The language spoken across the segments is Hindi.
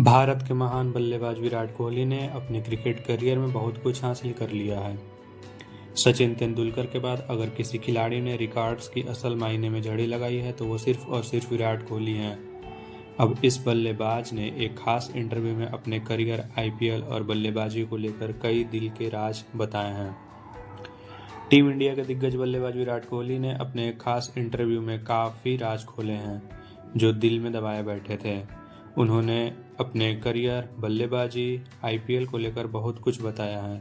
भारत के महान बल्लेबाज विराट कोहली ने अपने क्रिकेट करियर में बहुत कुछ हासिल कर लिया है। सचिन तेंदुलकर के बाद अगर किसी खिलाड़ी ने रिकॉर्ड्स की असल मायने में झड़ी लगाई है तो वो सिर्फ और सिर्फ विराट कोहली हैं। अब इस बल्लेबाज ने एक खास इंटरव्यू में अपने करियर, आईपीएल और बल्लेबाजी को लेकर कई दिल के राज बताए हैं। टीम इंडिया के दिग्गज बल्लेबाज विराट कोहली ने अपने एक खास इंटरव्यू में काफ़ी राज खोले हैं जो दिल में दबाए बैठे थे। उन्होंने अपने करियर, बल्लेबाजी, आईपीएल को लेकर बहुत कुछ बताया है।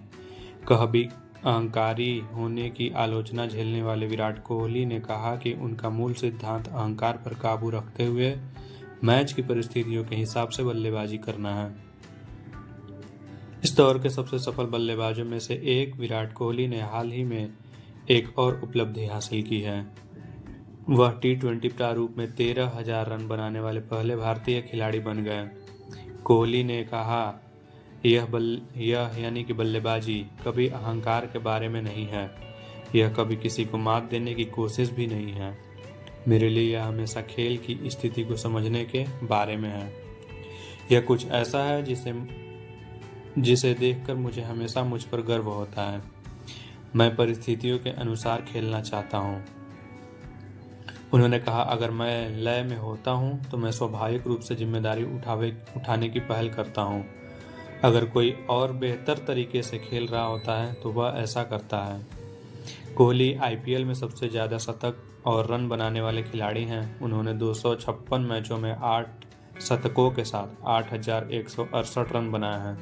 कभी अहंकारी होने की आलोचना झेलने वाले विराट कोहली ने कहा कि उनका मूल सिद्धांत अहंकार पर काबू रखते हुए मैच की परिस्थितियों के हिसाब से बल्लेबाजी करना है। इस दौर के सबसे सफल बल्लेबाजों में से एक विराट कोहली ने हाल ही में एक और उपलब्धि हासिल की है। वह टी20 प्रारूप में 13,000 रन बनाने वाले पहले भारतीय खिलाड़ी बन गए। कोहली ने कहा, यह यानी कि बल्लेबाजी कभी अहंकार के बारे में नहीं है। यह कभी किसी को मात देने की कोशिश भी नहीं है। मेरे लिए यह हमेशा खेल की स्थिति को समझने के बारे में है। यह कुछ ऐसा है जिसे देखकर मुझे हमेशा मुझ पर गर्व होता है। मैं परिस्थितियों के अनुसार खेलना चाहता हूँ। उन्होंने कहा, अगर मैं लय में होता हूँ तो मैं स्वाभाविक रूप से जिम्मेदारी उठाने की पहल करता हूँ। अगर कोई और बेहतर तरीके से खेल रहा होता है तो वह ऐसा करता है। कोहली आईपीएल में सबसे ज़्यादा शतक और रन बनाने वाले खिलाड़ी हैं। उन्होंने 256 मैचों में 8 शतकों के साथ 8,168 रन बनाए हैं।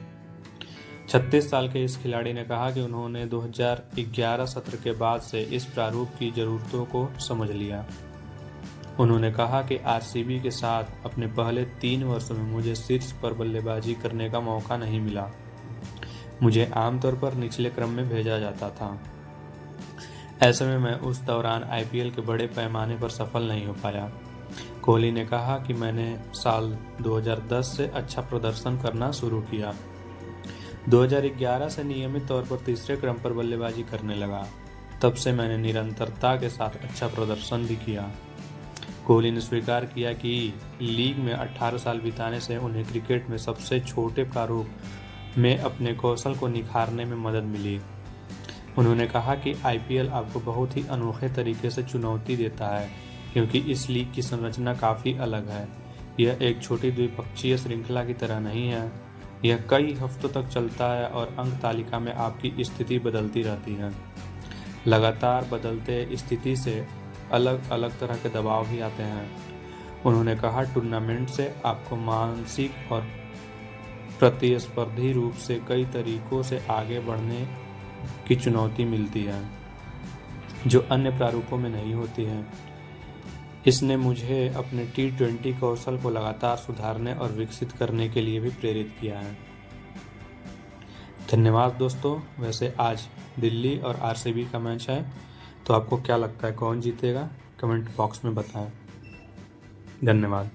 36 साल के इस खिलाड़ी ने कहा कि उन्होंने 2011 सत्र के बाद से इस प्रारूप की ज़रूरतों को समझ लिया। उन्होंने कहा कि आरसीबी के साथ अपने पहले 3 वर्षों में मुझे शीर्ष पर बल्लेबाजी करने का मौका नहीं मिला। मुझे आमतौर पर निचले क्रम में भेजा जाता था। ऐसे में मैं उस दौरान आईपीएल के बड़े पैमाने पर सफल नहीं हो पाया। कोहली ने कहा कि मैंने साल 2010 से अच्छा प्रदर्शन करना शुरू किया। 2011 से नियमित तौर पर तीसरे क्रम पर बल्लेबाजी करने लगा। तब से मैंने निरंतरता के साथ अच्छा प्रदर्शन भी किया। कोहली ने स्वीकार किया कि लीग में 18 साल बिताने से उन्हें क्रिकेट में सबसे छोटे प्रारूप में अपने कौशल को निखारने में मदद मिली। उन्होंने कहा कि आईपीएल आपको बहुत ही अनोखे तरीके से चुनौती देता है क्योंकि इस लीग की संरचना काफ़ी अलग है। यह एक छोटी द्विपक्षीय श्रृंखला की तरह नहीं है। यह कई हफ्तों तक चलता है और अंक तालिका में आपकी स्थिति बदलती रहती है। लगातार बदलते स्थिति से अलग अलग तरह के दबाव भी आते हैं। उन्होंने कहा, टूर्नामेंट से आपको मानसिक और प्रतिस्पर्धी रूप से कई तरीकों से आगे बढ़ने की चुनौती मिलती है जो अन्य प्रारूपों में नहीं होती है। इसने मुझे अपने टी20 कौशल को लगातार सुधारने और विकसित करने के लिए भी प्रेरित किया है। धन्यवाद दोस्तों। वैसे आज दिल्ली और आरसीबी का मैच है, तो आपको क्या लगता है कौन जीतेगा? कमेंट बॉक्स में बताएं। धन्यवाद।